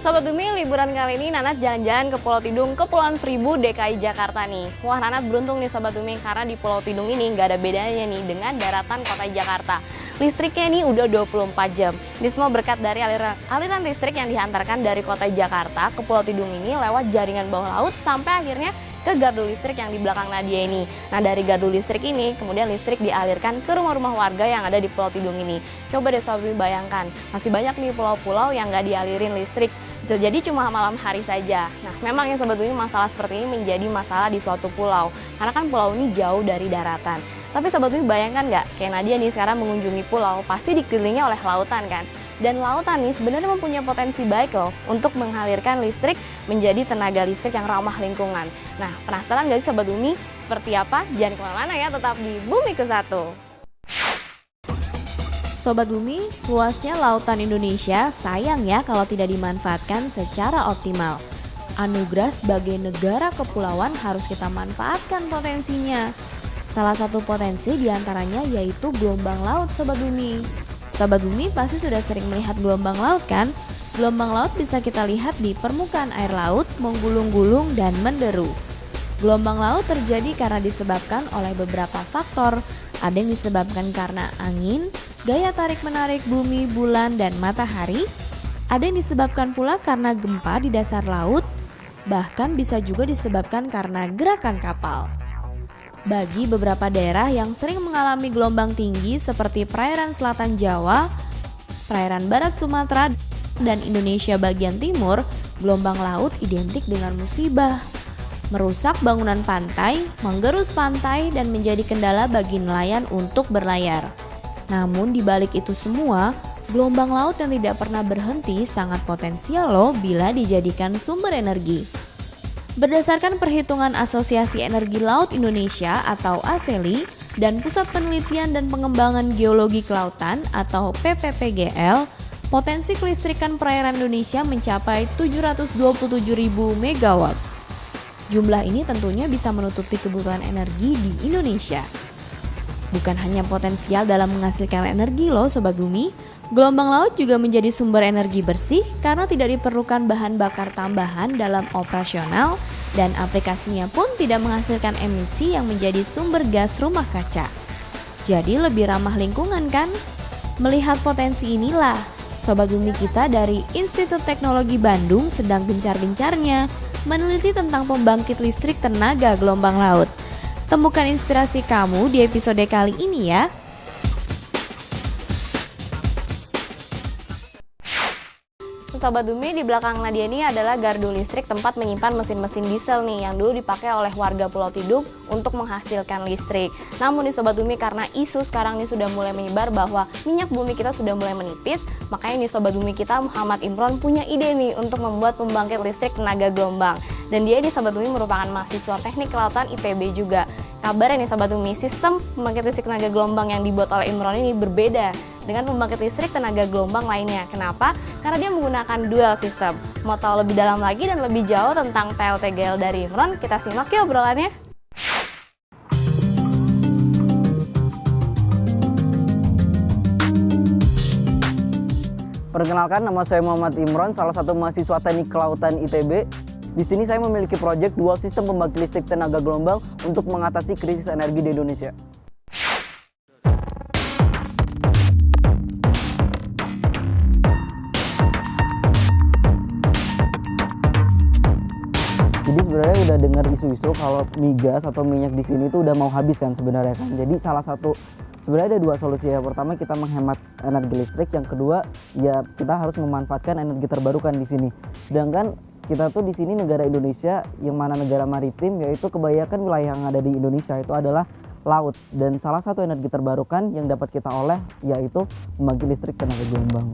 Sobat Bumi, liburan kali ini Nanat jalan-jalan ke Pulau Tidung, Kepulauan Seribu, DKI Jakarta nih. Wah, Nanat beruntung nih Sobat Bumi karena di Pulau Tidung ini nggak ada bedanya nih dengan daratan kota Jakarta. Listriknya ini udah 24 jam. Ini semua berkat dari aliran listrik yang dihantarkan dari kota Jakarta ke Pulau Tidung ini lewat jaringan bawah laut sampai akhirnya ke gardu listrik yang di belakang Nadia ini. Nah, dari gardu listrik ini kemudian listrik dialirkan ke rumah-rumah warga yang ada di Pulau Tidung ini. Coba deh Sobat Bumi bayangkan, masih banyak nih pulau-pulau yang nggak dialirin listrik. Bisa jadi cuma malam hari saja. Nah, memang yang Sobat Bumi masalah seperti ini menjadi masalah di suatu pulau. Karena kan pulau ini jauh dari daratan. Tapi Sobat Bumi bayangkan nggak, kayak Nadia nih sekarang mengunjungi pulau, pasti dikelilingi oleh lautan kan? Dan lautan nih sebenarnya mempunyai potensi baik loh untuk mengalirkan listrik menjadi tenaga listrik yang ramah lingkungan. Nah, penasaran nggak sih Sobat Bumi? Seperti apa? Jangan kemana-mana ya, tetap di Bumiku Satu. Sobat Bumi, luasnya lautan Indonesia sayang ya kalau tidak dimanfaatkan secara optimal. Anugerah sebagai negara kepulauan harus kita manfaatkan potensinya. Salah satu potensi diantaranya yaitu gelombang laut Sobat Bumi. Sobat Bumi pasti sudah sering melihat gelombang laut kan? Gelombang laut bisa kita lihat di permukaan air laut, menggulung-gulung dan menderu. Gelombang laut terjadi karena disebabkan oleh beberapa faktor. Ada yang disebabkan karena angin, gaya tarik-menarik bumi, bulan, dan matahari. Ada yang disebabkan pula karena gempa di dasar laut, bahkan bisa juga disebabkan karena gerakan kapal. Bagi beberapa daerah yang sering mengalami gelombang tinggi seperti perairan selatan Jawa, perairan barat Sumatera, dan Indonesia bagian timur, gelombang laut identik dengan musibah. Merusak bangunan pantai, menggerus pantai, dan menjadi kendala bagi nelayan untuk berlayar. Namun di balik itu semua, gelombang laut yang tidak pernah berhenti sangat potensial loh bila dijadikan sumber energi. Berdasarkan perhitungan Asosiasi Energi Laut Indonesia atau ASELI dan Pusat Penelitian dan Pengembangan Geologi Kelautan atau PPPGL, potensi kelistrikan perairan Indonesia mencapai 727.000 MW. Jumlah ini tentunya bisa menutupi kebutuhan energi di Indonesia. Bukan hanya potensial dalam menghasilkan energi loh Sobat Bumi, gelombang laut juga menjadi sumber energi bersih karena tidak diperlukan bahan bakar tambahan dalam operasional dan aplikasinya pun tidak menghasilkan emisi yang menjadi sumber gas rumah kaca. Jadi lebih ramah lingkungan kan? Melihat potensi inilah, Sobat Bumi kita dari Institut Teknologi Bandung sedang gencar-gencarnya meneliti tentang pembangkit listrik tenaga gelombang laut. Temukan inspirasi kamu di episode kali ini ya. Sobat Bumi, di belakang Nadia ini adalah gardu listrik tempat menyimpan mesin-mesin diesel nih yang dulu dipakai oleh warga Pulau Tidung untuk menghasilkan listrik. Namun di Sobat Bumi karena isu sekarang ini sudah mulai menyebar bahwa minyak bumi kita sudah mulai menipis, makanya nih Sobat Bumi kita Muhammad Imron punya ide nih untuk membuat pembangkit listrik tenaga gelombang. Dan dia di Sobat Bumi merupakan mahasiswa teknik kelautan ITB juga. Kabarnya nih Sobat Bumi, sistem pembangkit listrik tenaga gelombang yang dibuat oleh Imron ini berbeda dengan pembangkit listrik tenaga gelombang lainnya. Kenapa? Karena dia menggunakan dual system. Mau tahu lebih dalam lagi dan lebih jauh tentang PLTGL dari Imron, kita simak yuk obrolannya. Perkenalkan, nama saya Muhammad Imron, salah satu mahasiswa teknik kelautan ITB. Di sini saya memiliki proyek dual sistem pembangkit listrik tenaga gelombang untuk mengatasi krisis energi di Indonesia. Jadi sebenarnya udah dengar isu-isu kalau migas atau minyak di sini tuh udah mau habis kan sebenarnya kan. Jadi sebenarnya ada dua solusi. Yang pertama kita menghemat energi listrik, yang kedua ya kita harus memanfaatkan energi terbarukan di sini. Sedangkan kita tuh di sini negara Indonesia yang mana negara maritim, yaitu kebanyakan wilayah yang ada di Indonesia itu adalah laut, dan salah satu energi terbarukan yang dapat kita oleh yaitu pembangkit listrik tenaga gelombang.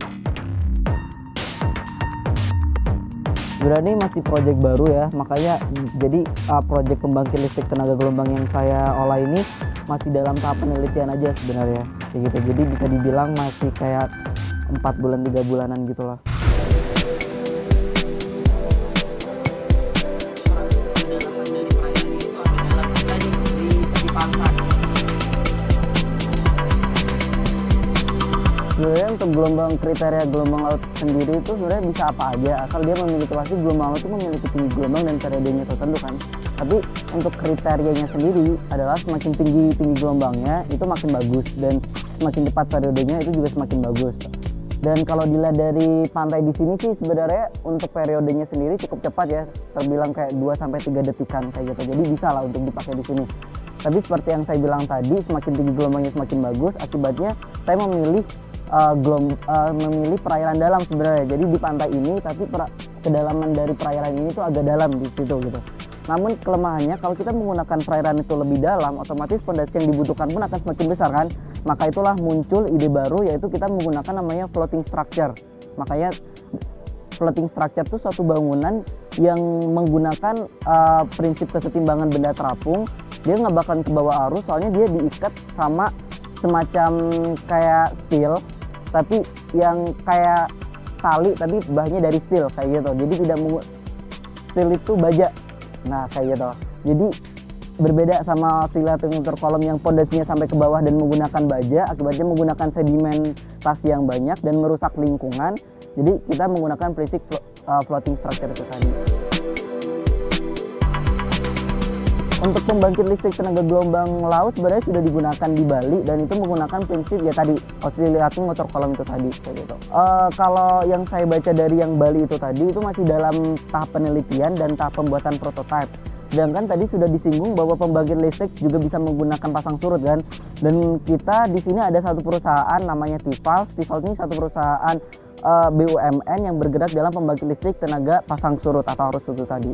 Sebenarnya ini masih proyek baru ya, makanya jadi proyek pembangkit listrik tenaga gelombang yang saya olah ini masih dalam tahap penelitian aja sebenarnya, kayak gitu. Jadi bisa dibilang masih kayak 4 bulan 3 bulanan gitulah. Sebenarnya untuk kriteria gelombang laut sendiri itu sebenarnya bisa apa aja, asal dia memiliki, pasti gelombang laut itu memiliki tinggi gelombang dan periodenya tertentu kan. Tapi untuk kriterianya sendiri adalah semakin tinggi gelombangnya itu makin bagus, dan semakin cepat periodenya itu juga semakin bagus. Dan kalau dilihat dari pantai di sini sih sebenarnya untuk periodenya sendiri cukup cepat ya, terbilang kayak 2-3 detikan kayak gitu. Jadi bisa lah untuk dipakai di sini. Tapi seperti yang saya bilang tadi, semakin tinggi gelombangnya semakin bagus. Akibatnya saya memilih memilih perairan dalam sebenarnya. Jadi di pantai ini, tapi kedalaman dari perairan ini tuh agak dalam di situ gitu. Namun kelemahannya kalau kita menggunakan perairan itu lebih dalam, otomatis fondasi yang dibutuhkan pun akan semakin besar kan. Maka itulah muncul ide baru, yaitu kita menggunakan namanya floating structure. Makanya floating structure itu suatu bangunan yang menggunakan prinsip kesetimbangan benda terapung. Dia nggak bakalan ke bawah arus, soalnya dia diikat sama semacam kayak steel, tapi yang kayak tali tapi bahannya dari steel kayak gitu. Jadi tidak steel itu baja. Nah kayak gitu. Jadi berbeda sama oscillating water column yang pondasinya sampai ke bawah dan menggunakan baja, akibatnya menggunakan sedimentasi yang banyak dan merusak lingkungan. Jadi kita menggunakan prinsip floating structure itu tadi. Untuk pembangkit listrik tenaga gelombang laut sebenarnya sudah digunakan di Bali, dan itu menggunakan prinsip ya tadi oscillating water column itu tadi kayak gitu. Kalau yang saya baca dari yang Bali itu tadi itu masih dalam tahap penelitian dan tahap pembuatan prototipe. Sedangkan tadi sudah disinggung bahwa pembangkit listrik juga bisa menggunakan pasang surut kan. Dan kita di sini ada satu perusahaan namanya Tifal. Tifal ini satu perusahaan BUMN yang bergerak dalam pembangkit listrik tenaga pasang surut atau arus surut tadi.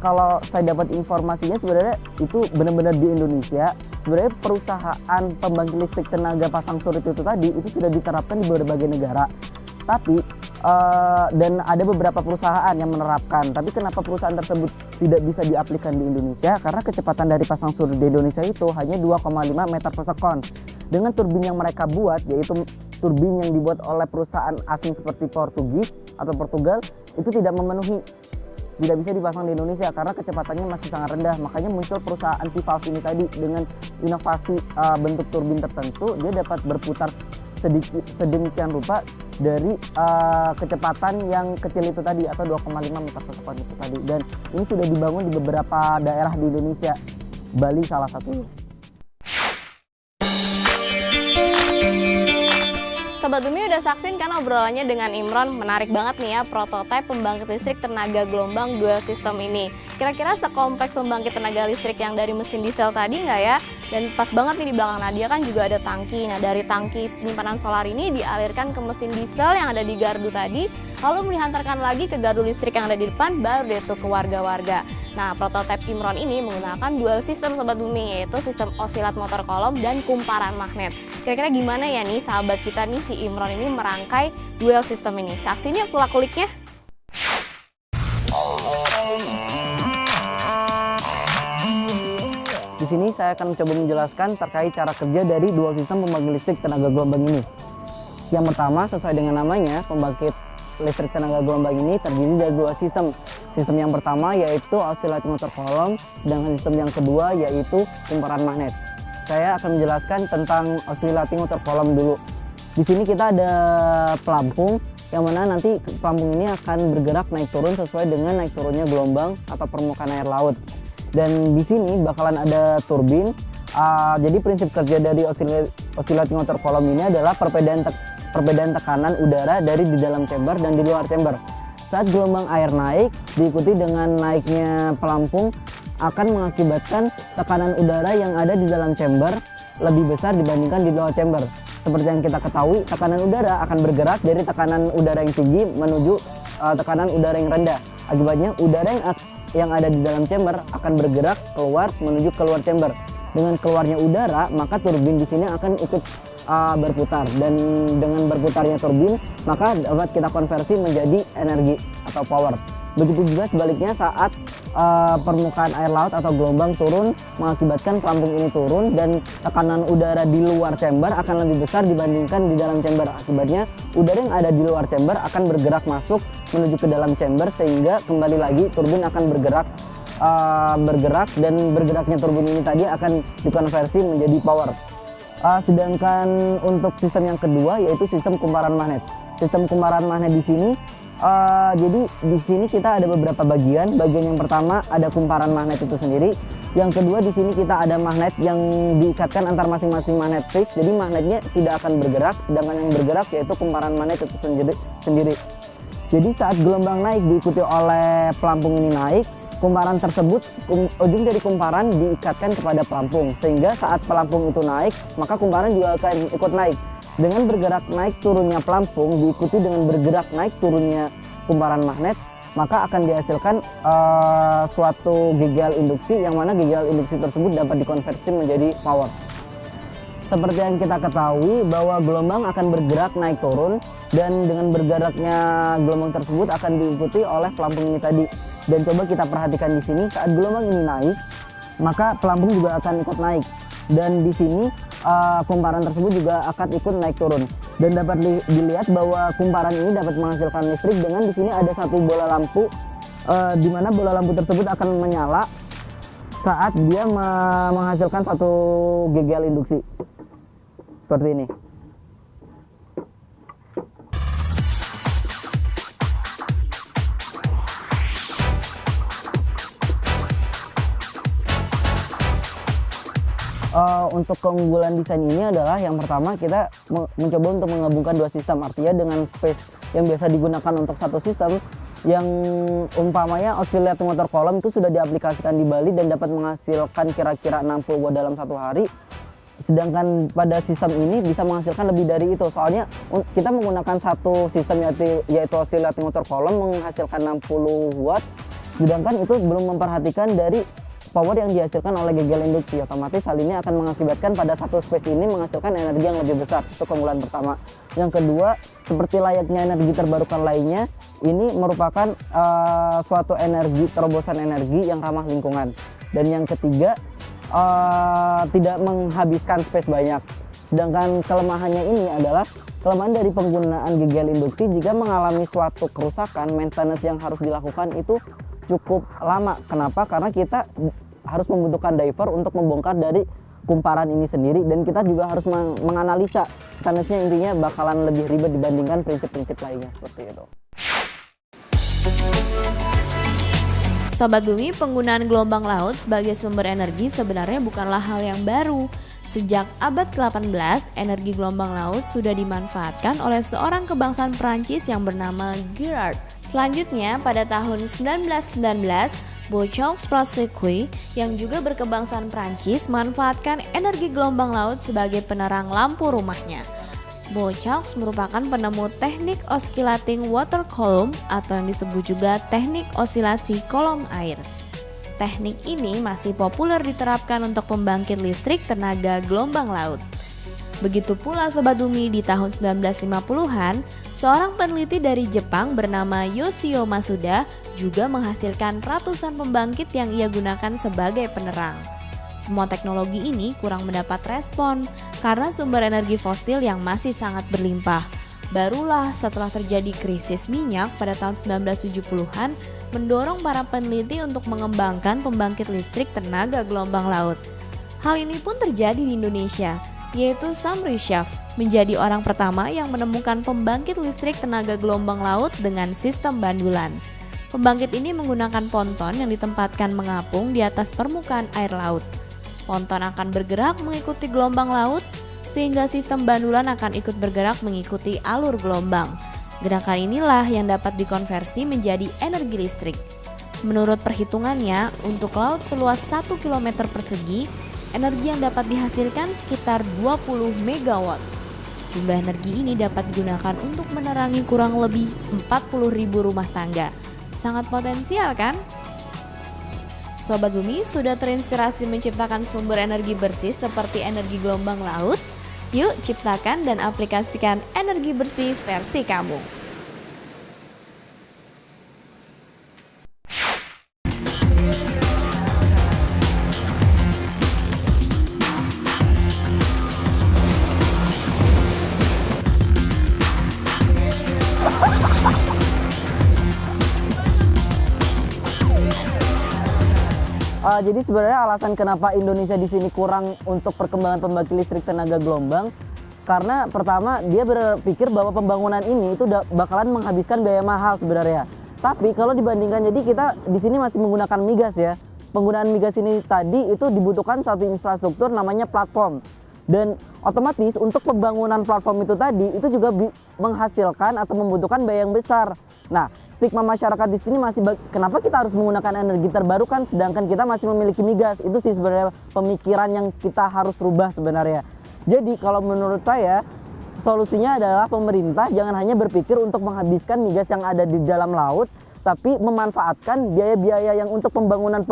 Kalau saya dapat informasinya sebenarnya itu benar-benar di Indonesia. Sebenarnya perusahaan pembangkit listrik tenaga pasang surut itu tadi itu sudah diterapkan di berbagai negara. Tapi dan ada beberapa perusahaan yang menerapkan. Tapi kenapa perusahaan tersebut tidak bisa diaplikasikan di Indonesia? Karena kecepatan dari pasang surut di Indonesia itu hanya 2,5 meter per sekon. Dengan turbin yang mereka buat, yaitu turbin yang dibuat oleh perusahaan asing seperti Portugal, itu tidak memenuhi, tidak bisa dipasang di Indonesia karena kecepatannya masih sangat rendah. Makanya muncul perusahaan Tifal ini tadi dengan inovasi bentuk turbin tertentu, dia dapat berputar sedemikian rupa dari kecepatan yang kecil itu tadi atau 2,5 meter per sekon itu tadi. Dan ini sudah dibangun di beberapa daerah di Indonesia, Bali salah satunya. Sobat Bumi udah saksin kan obrolannya dengan Imron, menarik banget nih ya prototipe pembangkit listrik tenaga gelombang dual system ini. Kira-kira sekompleks pembangkit tenaga listrik yang dari mesin diesel tadi nggak ya? Dan pas banget nih di belakang Nadia kan juga ada tangki. Nah dari tangki penyimpanan solar ini dialirkan ke mesin diesel yang ada di gardu tadi, lalu dihantarkan lagi ke gardu listrik yang ada di depan, baru deh tuh ke warga-warga. Nah, prototipe Imron ini menggunakan dual system Sobat Bumi, yaitu sistem osilat motor kolom dan kumparan magnet. Kira-kira gimana ya nih sahabat kita nih si Imron ini merangkai dual system ini? Saksi nih kulak-kuliknya. Di sini saya akan mencoba menjelaskan terkait cara kerja dari dual system pembangkit listrik tenaga gelombang ini. Yang pertama, sesuai dengan namanya, pembangkit listrik tenaga gelombang ini terdiri dari dua sistem. Sistem yang pertama yaitu oscillating water column, dan sistem yang kedua yaitu kumparan magnet. Saya akan menjelaskan tentang oscillating water column dulu. Di sini kita ada pelampung, yang mana nanti pelampung ini akan bergerak naik turun sesuai dengan naik turunnya gelombang atau permukaan air laut. Dan di sini bakalan ada turbin. Jadi prinsip kerja dari oscillating water column ini adalah perbedaan tekanan udara dari di dalam chamber dan di luar chamber. Saat gelombang air naik diikuti dengan naiknya pelampung akan mengakibatkan tekanan udara yang ada di dalam chamber lebih besar dibandingkan di luar chamber. Seperti yang kita ketahui, tekanan udara akan bergerak dari tekanan udara yang tinggi menuju tekanan udara yang rendah. Akibatnya udara yang ada di dalam chamber akan bergerak keluar menuju keluar chamber. Dengan keluarnya udara, maka turbin di sini akan ikut berputar, dan dengan berputarnya turbin maka dapat kita konversi menjadi energi atau power. Begitu juga sebaliknya saat permukaan air laut atau gelombang turun mengakibatkan pelampung ini turun, dan tekanan udara di luar chamber akan lebih besar dibandingkan di dalam chamber. Akibatnya udara yang ada di luar chamber akan bergerak masuk menuju ke dalam chamber, sehingga kembali lagi turbin akan bergerak dan bergeraknya turbin ini tadi akan dikonversi menjadi power. Sedangkan untuk sistem yang kedua yaitu sistem kumparan magnet. Sistem kumparan magnet di sini jadi di sini kita ada beberapa bagian. Bagian yang pertama ada kumparan magnet itu sendiri. Yang kedua di sini kita ada magnet yang diikatkan antar masing-masing magnet fix. Jadi magnetnya tidak akan bergerak, sedangkan yang bergerak yaitu kumparan magnet itu sendiri. Jadi saat gelombang naik diikuti oleh pelampung ini naik, kumparan tersebut, ujung dari kumparan diikatkan kepada pelampung, sehingga saat pelampung itu naik, maka kumparan juga akan ikut naik. Dengan bergerak naik turunnya pelampung diikuti dengan bergerak naik turunnya kumparan magnet, maka akan dihasilkan suatu GGL induksi, yang mana GGL induksi tersebut dapat dikonversi menjadi power. Seperti yang kita ketahui bahwa gelombang akan bergerak naik turun, dan dengan bergeraknya gelombang tersebut akan diikuti oleh pelampung ini tadi. Dan coba kita perhatikan di sini, saat gelombang ini naik, maka pelampung juga akan ikut naik. Dan di sini kumparan tersebut juga akan ikut naik turun. Dan dapat dilihat bahwa kumparan ini dapat menghasilkan listrik dengan di sini ada satu bola lampu, di mana bola lampu tersebut akan menyala saat dia menghasilkan satu GGL induksi. Seperti ini. Untuk keunggulan desain ini adalah yang pertama kita mencoba untuk menggabungkan dua sistem, artinya dengan space yang biasa digunakan untuk satu sistem yang umpamanya oscillating water column itu sudah diaplikasikan di Bali dan dapat menghasilkan kira-kira 60 watt dalam satu hari, sedangkan pada sistem ini bisa menghasilkan lebih dari itu. Soalnya kita menggunakan satu sistem yaitu oscillating water column menghasilkan 60 watt, sedangkan itu belum memperhatikan dari power yang dihasilkan oleh GGL induksi. Otomatis hal ini akan mengakibatkan pada satu space ini menghasilkan energi yang lebih besar. Itu keunggulan pertama. Yang kedua, seperti layaknya energi terbarukan lainnya, ini merupakan suatu energi, terobosan energi yang ramah lingkungan. Dan yang ketiga, tidak menghabiskan space banyak. Sedangkan kelemahannya ini adalah kelemahan dari penggunaan GGL induksi. Jika mengalami suatu kerusakan, maintenance yang harus dilakukan itu cukup lama. Kenapa? Karena kita harus membutuhkan diver untuk membongkar dari kumparan ini sendiri, dan kita juga harus menganalisa. Maintenance-nya intinya bakalan lebih ribet dibandingkan prinsip-prinsip lainnya, seperti itu. Sobat Bumi, penggunaan gelombang laut sebagai sumber energi sebenarnya bukanlah hal yang baru. Sejak abad ke-18, energi gelombang laut sudah dimanfaatkan oleh seorang kebangsaan Prancis yang bernama Girard. Selanjutnya, pada tahun 1919, Beauchaux-Prosecuy yang juga berkebangsaan Prancis memanfaatkan energi gelombang laut sebagai penerang lampu rumahnya. Beauchaux merupakan penemu teknik oscillating water column atau yang disebut juga teknik osilasi kolom air. Teknik ini masih populer diterapkan untuk pembangkit listrik tenaga gelombang laut. Begitu pula Sobat Bumi, di tahun 1950-an, seorang peneliti dari Jepang bernama Yoshio Masuda juga menghasilkan ratusan pembangkit yang ia gunakan sebagai penerang. Semua teknologi ini kurang mendapat respon karena sumber energi fosil yang masih sangat berlimpah. Barulah setelah terjadi krisis minyak pada tahun 1970-an mendorong para peneliti untuk mengembangkan pembangkit listrik tenaga gelombang laut. Hal ini pun terjadi di Indonesia, yaitu Samri Syaf menjadi orang pertama yang menemukan pembangkit listrik tenaga gelombang laut dengan sistem bandulan. Pembangkit ini menggunakan ponton yang ditempatkan mengapung di atas permukaan air laut. Ponton akan bergerak mengikuti gelombang laut, sehingga sistem bandulan akan ikut bergerak mengikuti alur gelombang. Gerakan inilah yang dapat dikonversi menjadi energi listrik. Menurut perhitungannya, untuk laut seluas 1 km persegi, energi yang dapat dihasilkan sekitar 20 MW. Jumlah energi ini dapat digunakan untuk menerangi kurang lebih 40.000 rumah tangga. Sangat potensial kan? Sobat Bumi, sudah terinspirasi menciptakan sumber energi bersih seperti energi gelombang laut? Yuk ciptakan dan aplikasikan energi bersih versi kamu. Jadi sebenarnya alasan kenapa Indonesia di sini kurang untuk perkembangan pembangkit listrik tenaga gelombang, karena pertama dia berpikir bahwa pembangunan ini itu bakalan menghabiskan biaya mahal sebenarnya. Tapi kalau dibandingkan, jadi kita di sini masih menggunakan migas ya. Penggunaan migas ini tadi itu dibutuhkan satu infrastruktur namanya platform. Dan otomatis untuk pembangunan platform itu tadi itu juga menghasilkan atau membutuhkan biaya yang besar. Nah, stigma masyarakat di sini masih kenapa kita harus menggunakan energi terbarukan sedangkan kita masih memiliki migas. Itu sih sebenarnya pemikiran yang kita harus rubah sebenarnya. Jadi kalau menurut saya solusinya adalah pemerintah jangan hanya berpikir untuk menghabiskan migas yang ada di dalam laut, tapi memanfaatkan biaya-biaya yang untuk pembangunan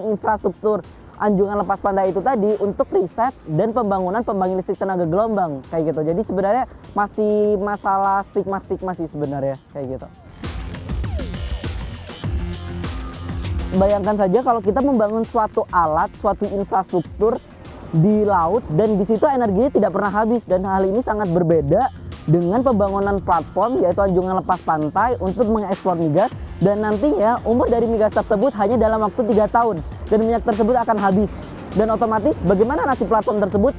infrastruktur anjungan lepas pantai itu tadi untuk riset dan pembangunan pembangkit listrik tenaga gelombang kayak gitu. Jadi sebenarnya masih masalah stigma sih sebenarnya kayak gitu. Bayangkan saja kalau kita membangun suatu alat, suatu infrastruktur di laut dan di situ energinya tidak pernah habis, dan hal ini sangat berbeda dengan pembangunan platform yaitu anjungan lepas pantai untuk mengeksplor migas, dan nantinya umur dari migas tersebut hanya dalam waktu 3 tahun dan minyak tersebut akan habis, dan otomatis bagaimana nasib platform tersebut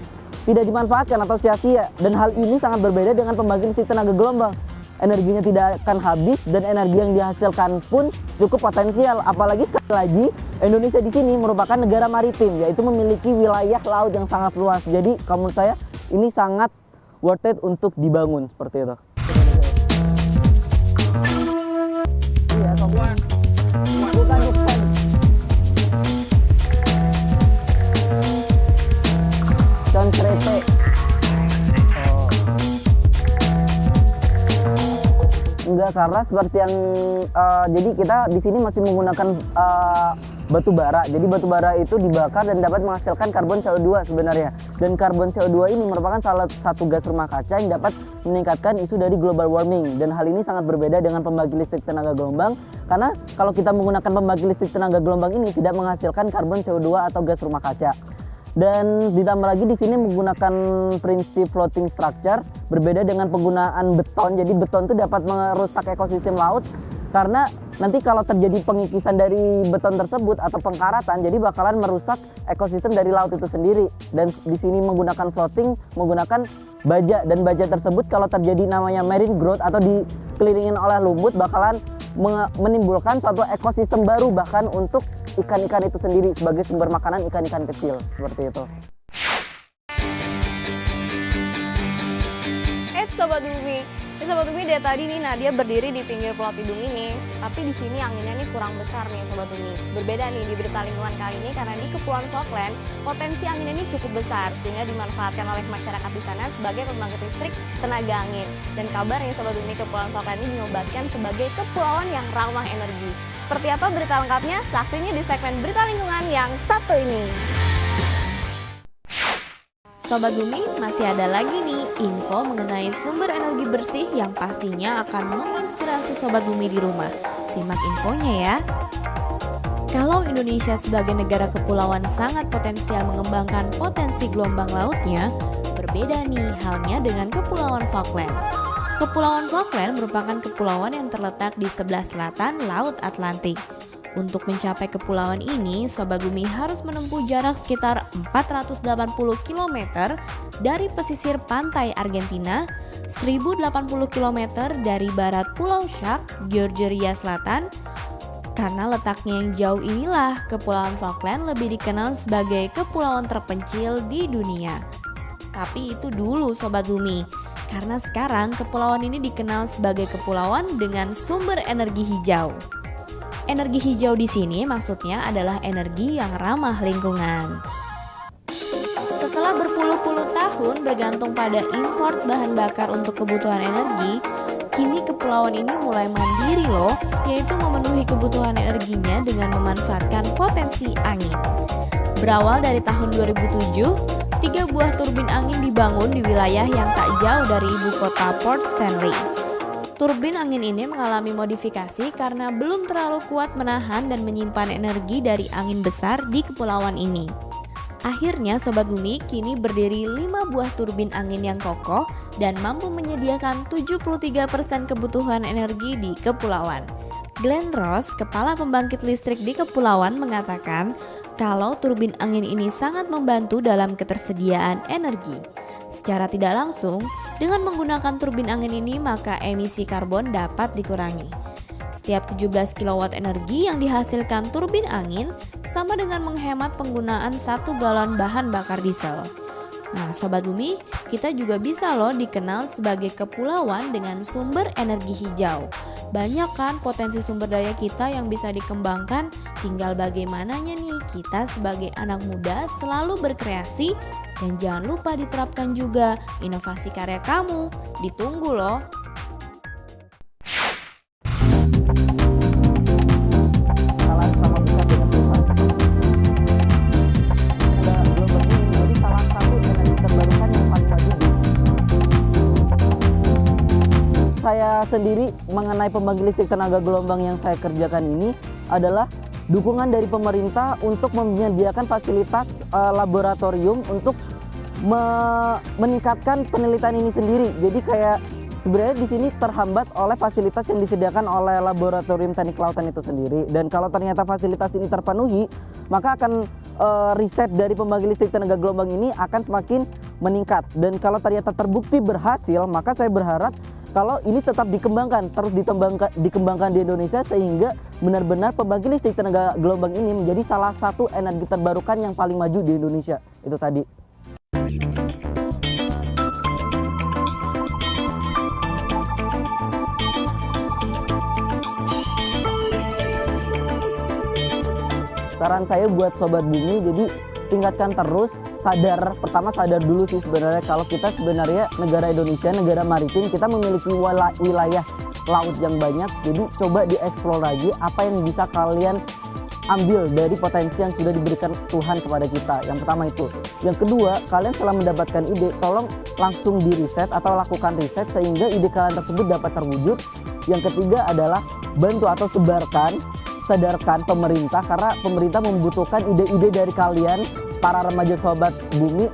tidak dimanfaatkan atau sia-sia. Dan hal ini sangat berbeda dengan pembangkit listrik tenaga gelombang, energinya tidak akan habis dan energi yang dihasilkan pun cukup potensial. Apalagi sekali lagi Indonesia di sini merupakan negara maritim, yaitu memiliki wilayah laut yang sangat luas. Jadi menurut saya ini sangat worth it untuk dibangun seperti itu. Iya, bukan. John Krete. Enggak, karena seperti yang jadi kita di sini masih menggunakan batu bara. Jadi batu bara itu dibakar dan dapat menghasilkan karbon CO2 sebenarnya. Dan karbon CO2 ini merupakan salah satu gas rumah kaca yang dapat meningkatkan isu dari global warming. Dan hal ini sangat berbeda dengan pembangkit listrik tenaga gelombang, karena kalau kita menggunakan pembangkit listrik tenaga gelombang ini tidak menghasilkan karbon CO2 atau gas rumah kaca. Dan ditambah lagi di sini menggunakan prinsip floating structure, berbeda dengan penggunaan beton. Jadi beton itu dapat merusak ekosistem laut, karena nanti kalau terjadi pengikisan dari beton tersebut atau pengkaratan, jadi bakalan merusak ekosistem dari laut itu sendiri. Dan di sini menggunakan floating, menggunakan baja, dan baja tersebut kalau terjadi namanya marine growth atau dikelilingin oleh lumut, bakalan menimbulkan suatu ekosistem baru bahkan untuk ikan-ikan itu sendiri sebagai sumber makanan ikan-ikan kecil seperti itu. Sobat Bumi, Sobat Bumi, dari tadi nih Nadia berdiri di pinggir Pulau Tidung ini, tapi di sini anginnya nih kurang besar nih Sobat Bumi. Berbeda nih di berita lingkungan kali ini, karena di Kepulauan Falkland potensi anginnya ini cukup besar sehingga dimanfaatkan oleh masyarakat di sana sebagai pembangkit listrik tenaga angin. Dan kabarnya Sobat Bumi, Kepulauan Falkland ini dinobatkan sebagai kepulauan yang ramah energi. Seperti apa berita lengkapnya? Saksinya di segmen berita lingkungan yang satu ini. Sobat Bumi, masih ada lagi nih info mengenai sumber energi bersih yang pastinya akan menginspirasi Sobat Bumi di rumah. Simak infonya ya. Kalau Indonesia sebagai negara kepulauan sangat potensial mengembangkan potensi gelombang lautnya, berbeda nih halnya dengan Kepulauan Falkland. Kepulauan Falkland merupakan kepulauan yang terletak di sebelah selatan Laut Atlantik. Untuk mencapai kepulauan ini, Sobat Bumi harus menempuh jarak sekitar 480 km dari pesisir pantai Argentina, 1080 km dari barat Pulau Shark, Georgia Selatan. Karena letaknya yang jauh inilah, Kepulauan Falkland lebih dikenal sebagai kepulauan terpencil di dunia. Tapi itu dulu Sobat Bumi, karena sekarang kepulauan ini dikenal sebagai kepulauan dengan sumber energi hijau. Energi hijau di sini maksudnya adalah energi yang ramah lingkungan. Setelah berpuluh-puluh tahun bergantung pada import bahan bakar untuk kebutuhan energi, kini kepulauan ini mulai mandiri loh, yaitu memenuhi kebutuhan energinya dengan memanfaatkan potensi angin. Berawal dari tahun 2007, 3 buah turbin angin dibangun di wilayah yang tak jauh dari ibu kota Port Stanley. Turbin angin ini mengalami modifikasi karena belum terlalu kuat menahan dan menyimpan energi dari angin besar di kepulauan ini. Akhirnya Sobat Bumi kini berdiri 5 buah turbin angin yang kokoh dan mampu menyediakan 73% kebutuhan energi di kepulauan. Glenn Ross, kepala pembangkit listrik di kepulauan, mengatakan kalau turbin angin ini sangat membantu dalam ketersediaan energi. Secara tidak langsung, dengan menggunakan turbin angin ini maka emisi karbon dapat dikurangi. Setiap 17 kW energi yang dihasilkan turbin angin sama dengan menghemat penggunaan 1 galon bahan bakar diesel. Nah, Sobat Bumi, kita juga bisa loh dikenal sebagai kepulauan dengan sumber energi hijau. Banyak kan potensi sumber daya kita yang bisa dikembangkan, tinggal bagaimananya nih kita sebagai anak muda selalu berkreasi dan jangan lupa diterapkan juga inovasi karya kamu. Ditunggu loh. Saya sendiri mengenai pembangkit listrik tenaga gelombang yang saya kerjakan ini adalah dukungan dari pemerintah untuk menyediakan fasilitas laboratorium untuk meningkatkan penelitian ini sendiri. Jadi kayak sebenarnya di sini terhambat oleh fasilitas yang disediakan oleh laboratorium teknik kelautan itu sendiri. Dan kalau ternyata fasilitas ini terpenuhi, maka akan riset dari pembangkit listrik tenaga gelombang ini akan semakin meningkat. Dan kalau ternyata terbukti berhasil, maka saya berharap kalau ini tetap dikembangkan, terus dikembangkan di Indonesia sehingga benar-benar pembangkit listrik tenaga gelombang ini menjadi salah satu energi terbarukan yang paling maju di Indonesia. Itu tadi. Saran saya buat Sobat Bumi, jadi tingkatkan terus, pertama sadar dulu sih sebenarnya kalau kita sebenarnya negara Indonesia, negara maritim, kita memiliki wilayah laut yang banyak. Jadi coba dieksplor lagi apa yang bisa kalian ambil dari potensi yang sudah diberikan Tuhan kepada kita. Yang pertama itu. Yang kedua, kalian setelah mendapatkan ide, tolong langsung diriset atau lakukan riset sehingga ide kalian tersebut dapat terwujud. Yang ketiga adalah bantu atau sadarkan pemerintah, karena pemerintah membutuhkan ide-ide dari kalian para remaja Sobat Bumi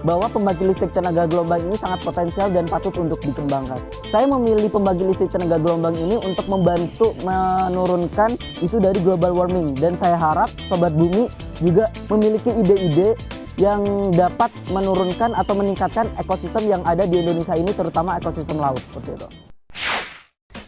bahwa pembangkit listrik tenaga gelombang ini sangat potensial dan patut untuk dikembangkan. Saya memilih pembangkit listrik tenaga gelombang ini untuk membantu menurunkan isu dari global warming, dan saya harap Sobat Bumi juga memiliki ide-ide yang dapat menurunkan atau meningkatkan ekosistem yang ada di Indonesia ini, terutama ekosistem laut seperti itu.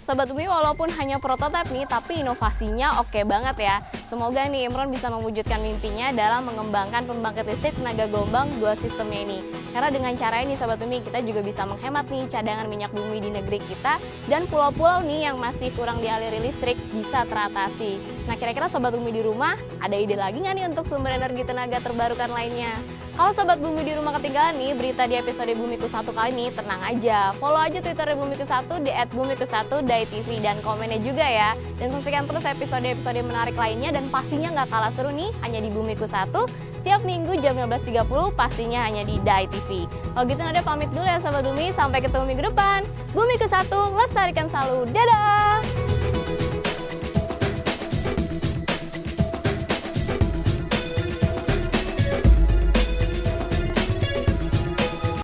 Sobat Bumi, walaupun hanya prototipe nih, tapi inovasinya oke banget ya. Semoga nih Imron bisa mewujudkan mimpinya dalam mengembangkan pembangkit listrik tenaga gelombang dual sistemnya ini. Karena dengan cara ini Sobat Bumi, kita juga bisa menghemat nih cadangan minyak bumi di negeri kita, dan pulau-pulau nih yang masih kurang dialiri listrik bisa teratasi. Nah, kira-kira Sobat Bumi di rumah ada ide lagi nggak nih untuk sumber energi tenaga terbarukan lainnya? Kalau Sobat Bumi di rumah ketinggalan nih berita di episode Bumiku 1 kali ini, tenang aja. Follow aja Twitter Bumiku 1 di @bumiku1.tv dan komennya juga ya. Dan saksikan terus episode-episode menarik lainnya dan pastinya nggak kalah seru nih hanya di Bumiku 1 setiap minggu jam 15.30 pastinya hanya di Dai TV. Kalau gitu Nada pamit dulu ya Sobat Bumi, sampai ketemu minggu depan. Bumiku 1, lestarikan selalu. Dadah!